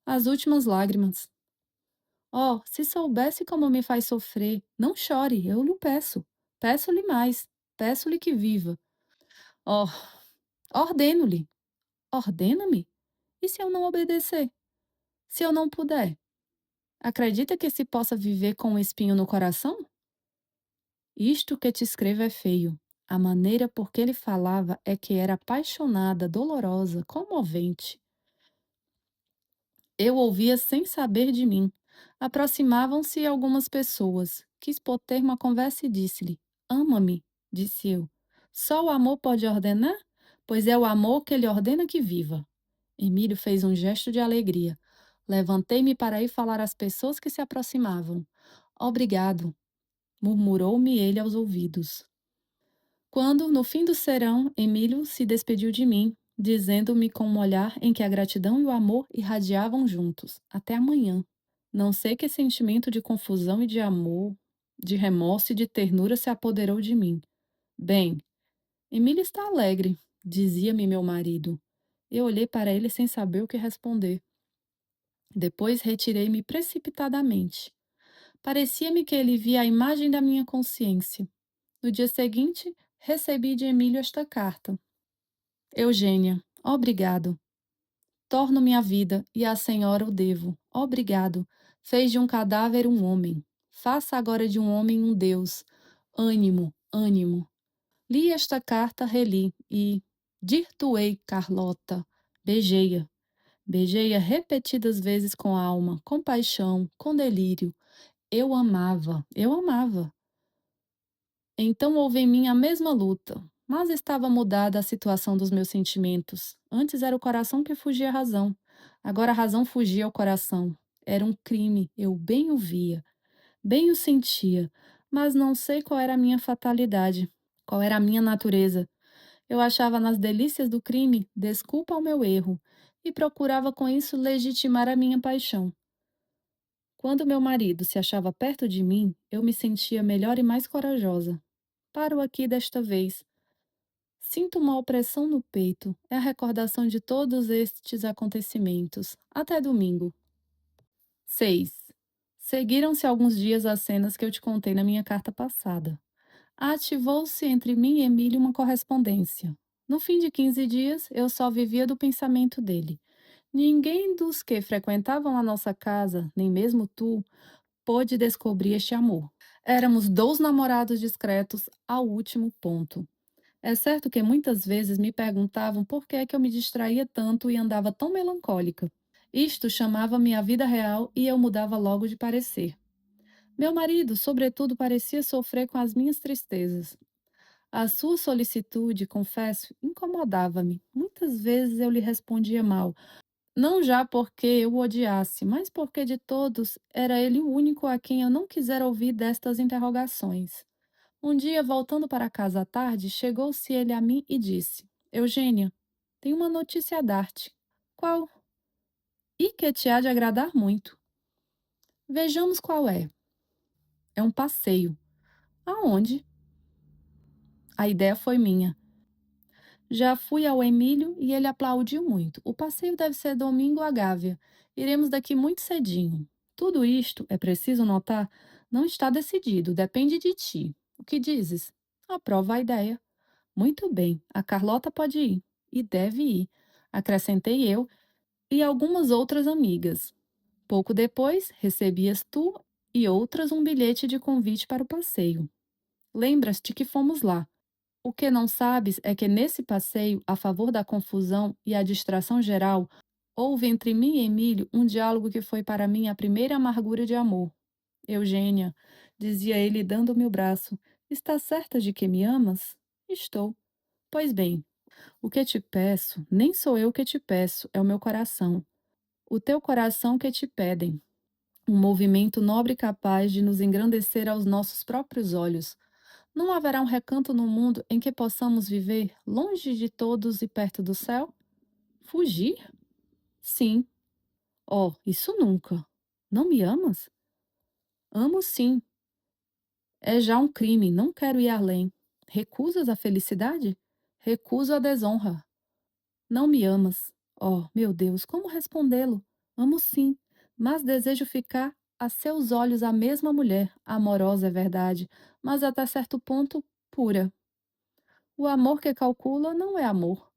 As últimas lágrimas. Oh, se soubesse como me faz sofrer, não chore, eu lhe peço. Peço-lhe mais. Peço-lhe que viva. Oh, ordeno-lhe. Ordena-me? E se eu não obedecer? Se eu não puder? Acredita que se possa viver com um espinho no coração? Isto que te escrevo é feio. A maneira por que ele falava é que era apaixonada, dolorosa, comovente. Eu ouvia sem saber de mim. Aproximavam-se algumas pessoas. Quis pôr termo à conversa e disse-lhe: Ama-me, disse eu. Só o amor pode ordenar? Pois é o amor que ele ordena que viva. Emílio fez um gesto de alegria. Levantei-me para ir falar às pessoas que se aproximavam. Obrigado, murmurou-me ele aos ouvidos. Quando, no fim do serão, Emílio se despediu de mim, dizendo-me com um olhar em que a gratidão e o amor irradiavam juntos. Até amanhã. Não sei que sentimento de confusão e de amor, de remorso e de ternura se apoderou de mim. Bem, Emílio está alegre, dizia-me meu marido. Eu olhei para ele sem saber o que responder. Depois retirei-me precipitadamente. Parecia-me que ele via a imagem da minha consciência. No dia seguinte, recebi de Emílio esta carta. Eugênia, obrigado. Torno minha vida e à senhora o devo. Obrigado. Fez de um cadáver um homem. Faça agora de um homem um Deus. Ânimo, ânimo. Li esta carta, reli e dir-te-ei, Carlota. Beijei-a. Beijei-a repetidas vezes com alma, com paixão, com delírio. Eu amava, eu amava. Então houve em mim a mesma luta, mas estava mudada a situação dos meus sentimentos. Antes era o coração que fugia à razão, agora a razão fugia ao coração. Era um crime, eu bem o via, bem o sentia, mas não sei qual era a minha fatalidade, qual era a minha natureza. Eu achava nas delícias do crime desculpa ao meu erro e procurava com isso legitimar a minha paixão. Quando meu marido se achava perto de mim, eu me sentia melhor e mais corajosa. Paro aqui desta vez. Sinto uma opressão no peito. É a recordação de todos estes acontecimentos. Até domingo. 6. Seguiram-se alguns dias as cenas que eu te contei na minha carta passada. Ativou-se entre mim e Emílio uma correspondência. No fim de 15 dias, eu só vivia do pensamento dele. Ninguém dos que frequentavam a nossa casa, nem mesmo tu, pôde descobrir este amor. Éramos dois namorados discretos ao último ponto. É certo que muitas vezes me perguntavam por que é que eu me distraía tanto e andava tão melancólica. Isto chamava-me a vida real e eu mudava logo de parecer. Meu marido, sobretudo, parecia sofrer com as minhas tristezas. A sua solicitude, confesso, incomodava-me. Muitas vezes eu lhe respondia mal, não já porque eu o odiasse, mas porque de todos era ele o único a quem eu não quisera ouvir destas interrogações. Um dia, voltando para casa à tarde, chegou-se ele a mim e disse: Eugênia, tenho uma notícia a dar-te. Qual? E que te há de agradar muito. Vejamos qual é. É um passeio. Aonde? A ideia foi minha. Já fui ao Emílio e ele aplaudiu muito. O passeio deve ser domingo à Gávea. Iremos daqui muito cedinho. Tudo isto, é preciso notar, não está decidido, depende de ti. O que dizes? Aprova a ideia. Muito bem, a Carlota pode ir. E deve ir. Acrescentei eu e algumas outras amigas. Pouco depois, recebias tu e outras um bilhete de convite para o passeio. Lembras-te que fomos lá. O que não sabes é que nesse passeio, a favor da confusão e a distração geral, houve entre mim e Emílio um diálogo que foi para mim a primeira amargura de amor. Eugênia, dizia ele dando-me o braço, estás certa de que me amas? Estou. Pois bem, o que te peço, nem sou eu que te peço, é o meu coração. O teu coração que te pedem. Um movimento nobre e capaz de nos engrandecer aos nossos próprios olhos. Não haverá um recanto no mundo em que possamos viver longe de todos e perto do céu? Fugir? Sim. Oh, isso nunca. Não me amas? Amo sim. É já um crime, não quero ir além. Recusas a felicidade? Recuso a desonra. Não me amas. Oh, meu Deus, como respondê-lo? Amo sim, mas desejo ficar a seus olhos a mesma mulher, amorosa é verdade, mas até certo ponto pura. O amor que calcula não é amor.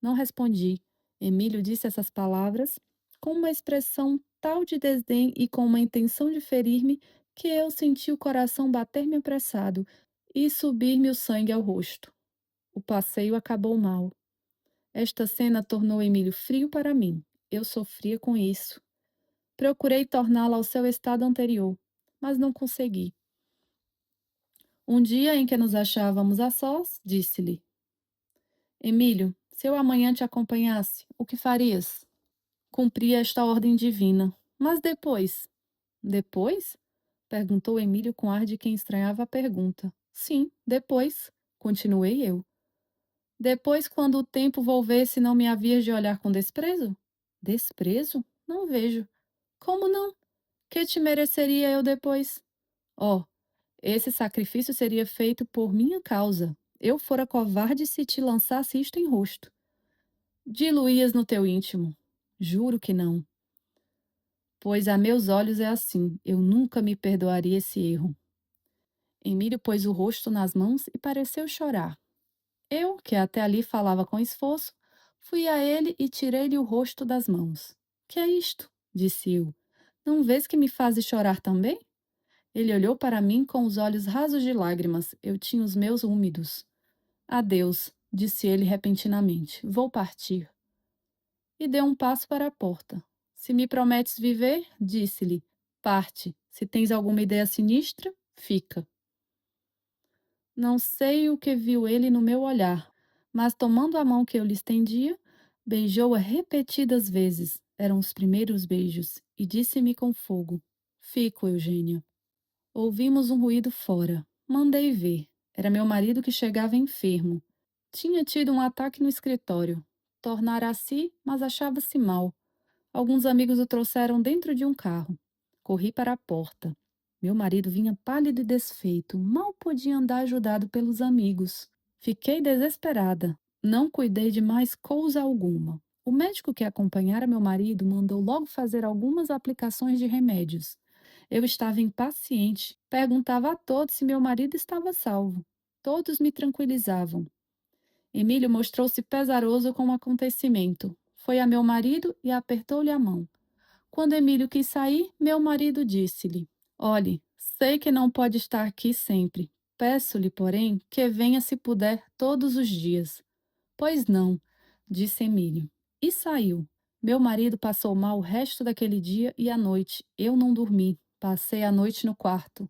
Não respondi. Emílio disse essas palavras com uma expressão tal de desdém e com uma intenção de ferir-me que eu senti o coração bater-me apressado e subir-me o sangue ao rosto. O passeio acabou mal. Esta cena tornou Emílio frio para mim. Eu sofria com isso. Procurei torná-lo ao seu estado anterior, mas não consegui. Um dia em que nos achávamos a sós, disse-lhe: Emílio, se eu amanhã te acompanhasse, o que farias? Cumpria esta ordem divina. Mas depois? Depois? Perguntou Emílio com ar de quem estranhava a pergunta. Sim, depois, continuei eu. Depois, quando o tempo volvesse, não me havias de olhar com desprezo? Desprezo? Não vejo. Como não? Que te mereceria eu depois? Oh, esse sacrifício seria feito por minha causa. Eu fora covarde se te lançasse isto em rosto. Diluías no teu íntimo. Juro que não. Pois a meus olhos é assim, eu nunca me perdoaria esse erro. Emílio pôs o rosto nas mãos e pareceu chorar. Eu, que até ali falava com esforço, fui a ele e tirei-lhe o rosto das mãos. Que é isto? Disse eu. Não vês que me fazes chorar também? Ele olhou para mim com os olhos rasos de lágrimas. Eu tinha os meus úmidos. Adeus, disse ele repentinamente. Vou partir. E deu um passo para a porta. Se me prometes viver, disse-lhe, parte. Se tens alguma ideia sinistra, fica. Não sei o que viu ele no meu olhar, mas tomando a mão que eu lhe estendia, beijou-a repetidas vezes. Eram os primeiros beijos, e disse-me com fogo: Fico, Eugênia. Ouvimos um ruído fora. Mandei ver. Era meu marido que chegava enfermo. Tinha tido um ataque no escritório. Tornara a si, mas achava-se mal. Alguns amigos o trouxeram dentro de um carro. Corri para a porta. Meu marido vinha pálido e desfeito. Mal podia andar ajudado pelos amigos. Fiquei desesperada. Não cuidei de mais coisa alguma. O médico que acompanhara meu marido mandou logo fazer algumas aplicações de remédios. Eu estava impaciente. Perguntava a todos se meu marido estava salvo. Todos me tranquilizavam. Emílio mostrou-se pesaroso com o acontecimento. Foi a meu marido e apertou-lhe a mão. Quando Emílio quis sair, meu marido disse-lhe: Olhe, sei que não pode estar aqui sempre. Peço-lhe, porém, que venha se puder todos os dias. Pois não, disse Emílio. E saiu. Meu marido passou mal o resto daquele dia e a noite. Eu não dormi. Passei a noite no quarto.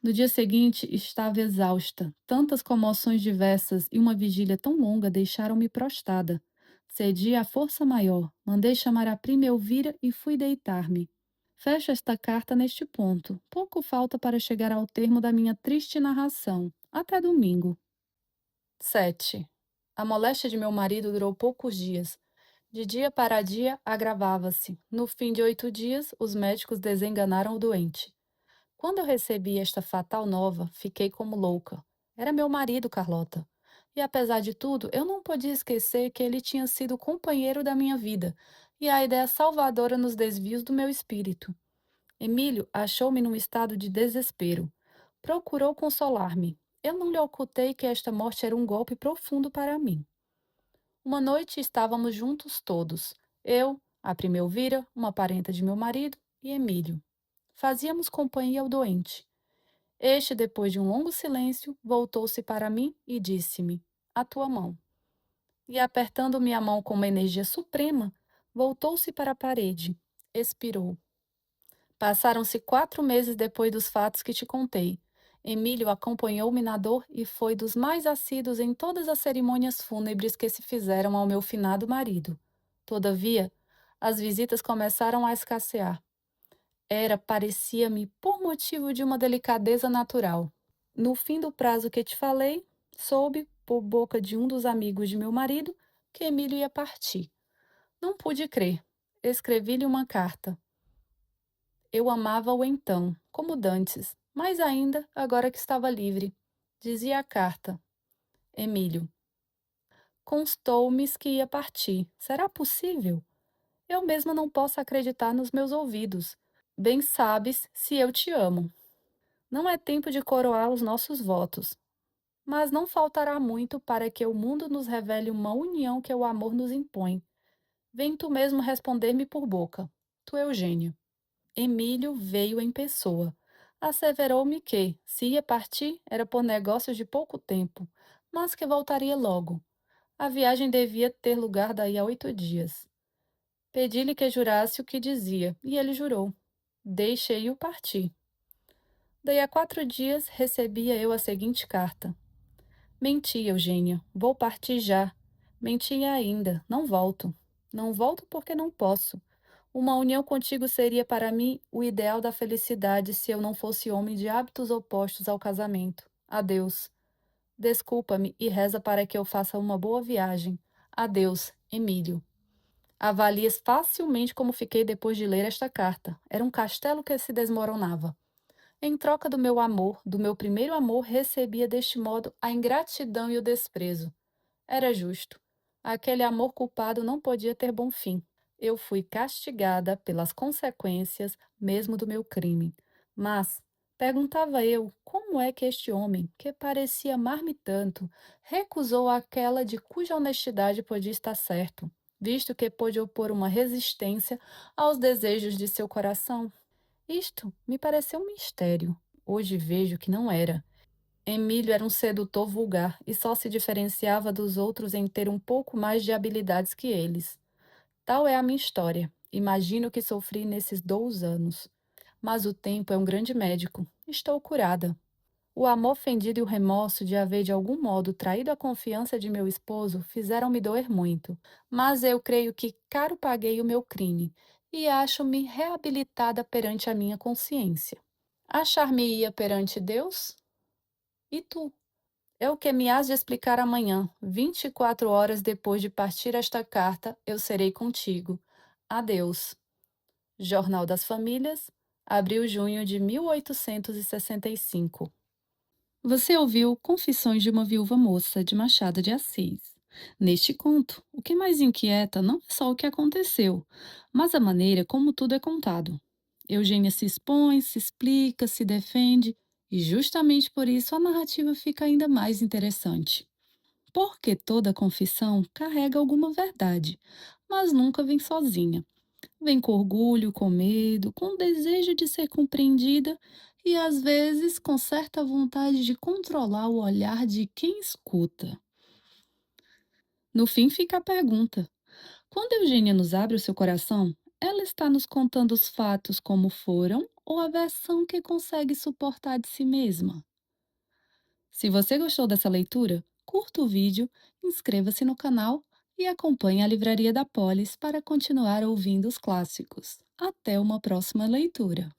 No dia seguinte, estava exausta. Tantas comoções diversas e uma vigília tão longa deixaram-me prostrada. Cedi à força maior, mandei chamar a prima Elvira e fui deitar-me. Fecho esta carta neste ponto. Pouco falta para chegar ao termo da minha triste narração. Até domingo. 7. A moléstia de meu marido durou poucos dias. De dia para dia, agravava-se. No fim de 8 dias, os médicos desenganaram o doente. Quando eu recebi esta fatal nova, fiquei como louca. Era meu marido, Carlota. E apesar de tudo, eu não podia esquecer que ele tinha sido o companheiro da minha vida e a ideia salvadora nos desvios do meu espírito. Emílio achou-me num estado de desespero. Procurou consolar-me. Eu não lhe ocultei que esta morte era um golpe profundo para mim. Uma noite estávamos juntos todos. Eu, a prima Elvira, uma parenta de meu marido, e Emílio. Fazíamos companhia ao doente. Este, depois de um longo silêncio, voltou-se para mim e disse-me: A tua mão. E apertando minha mão com uma energia suprema, voltou-se para a parede. Expirou. Passaram-se 4 meses depois dos fatos que te contei. Emílio acompanhou-me na dor e foi dos mais assíduos em todas as cerimônias fúnebres que se fizeram ao meu finado marido. Todavia, as visitas começaram a escassear. Parecia-me, por motivo de uma delicadeza natural. No fim do prazo que te falei, soube, por boca de um dos amigos de meu marido, que Emílio ia partir. Não pude crer. Escrevi-lhe uma carta. Eu amava-o então, como dantes, mais ainda agora que estava livre. Dizia a carta: Emílio, constou-me que ia partir. Será possível? Eu mesma não posso acreditar nos meus ouvidos. Bem sabes se eu te amo. Não é tempo de coroar os nossos votos, mas não faltará muito para que o mundo nos revele uma união que o amor nos impõe. Vem tu mesmo responder-me por boca. Tu, Eugênio. Emílio veio em pessoa. Asseverou-me que, se ia partir, era por negócios de pouco tempo, mas que voltaria logo. A viagem devia ter lugar daí a 8 dias. Pedi-lhe que jurasse o que dizia, e ele jurou. Deixei-o partir. Daí a 4 dias recebia eu a seguinte carta. Menti, Eugênia. Vou partir já. Menti ainda. Não volto. Não volto porque não posso. Uma união contigo seria para mim o ideal da felicidade se eu não fosse homem de hábitos opostos ao casamento. Adeus. Desculpa-me e reza para que eu faça uma boa viagem. Adeus, Emílio. Avalias facilmente como fiquei depois de ler esta carta. Era um castelo que se desmoronava. Em troca do meu amor, do meu primeiro amor, recebia deste modo a ingratidão e o desprezo. Era justo. Aquele amor culpado não podia ter bom fim. Eu fui castigada pelas consequências mesmo do meu crime. Mas, perguntava eu, como é que este homem, que parecia amar-me tanto, recusou aquela de cuja honestidade podia estar certo, visto que pôde opor uma resistência aos desejos de seu coração? Isto me pareceu um mistério. Hoje vejo que não era. Emílio era um sedutor vulgar e só se diferenciava dos outros em ter um pouco mais de habilidades que eles. Tal é a minha história. Imagino o que sofri nesses 2 anos. Mas o tempo é um grande médico. Estou curada. O amor fendido e o remorso de haver de algum modo traído a confiança de meu esposo fizeram-me doer muito. Mas eu creio que caro paguei o meu crime e acho-me reabilitada perante a minha consciência. Achar-me-ia perante Deus? E tu? É o que me hás de explicar amanhã. 24 horas depois de partir esta carta, eu serei contigo. Adeus. Jornal das Famílias, abril-junho de 1865. Você ouviu Confissões de uma Viúva Moça, de Machado de Assis. Neste conto, o que mais inquieta não é só o que aconteceu, mas a maneira como tudo é contado. Eugênia se expõe, se explica, se defende, e justamente por isso a narrativa fica ainda mais interessante. Porque toda confissão carrega alguma verdade, mas nunca vem sozinha. Vem com orgulho, com medo, com desejo de ser compreendida e, às vezes, com certa vontade de controlar o olhar de quem escuta. No fim, fica a pergunta: quando Eugênia nos abre o seu coração, ela está nos contando os fatos como foram ou a versão que consegue suportar de si mesma? Se você gostou dessa leitura, curta o vídeo, inscreva-se no canal e acompanhe a Livraria da Polis para continuar ouvindo os clássicos. Até uma próxima leitura!